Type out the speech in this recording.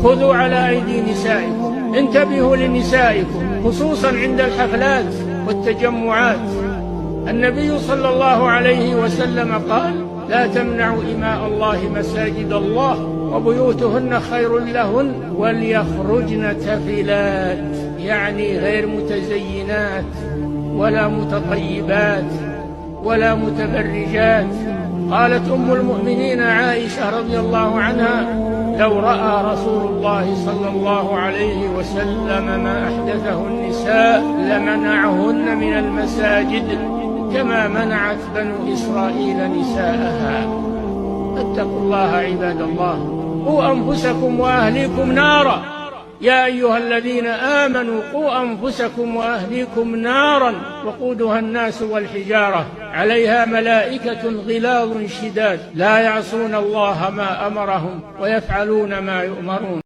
خذوا على أيدي نسائكم، انتبهوا لنسائكم خصوصا عند الحفلات والتجمعات. النبي صلى الله عليه وسلم قال: لا تمنعوا إماء الله مساجد الله وبيوتهن خير لهن وليخرجن تفلات، يعني غير متزينات ولا متطيبات ولا متبرجات. قالت أم المؤمنين عائشة رضي الله عنها: لو رأى رسول الله صلى الله عليه وسلم ما أحدثه النساء لمنعهن من المساجد كما منعت بنو إسرائيل نساءها. اتقوا الله عباد الله، قوا أنفسكم وأهليكم نارا. يا أيها الذين آمنوا قوا أنفسكم وأهليكم نارا وقودها الناس والحجارة عليها ملائكة غلاظ شداد لا يعصون الله ما أمرهم ويفعلون ما يؤمرون.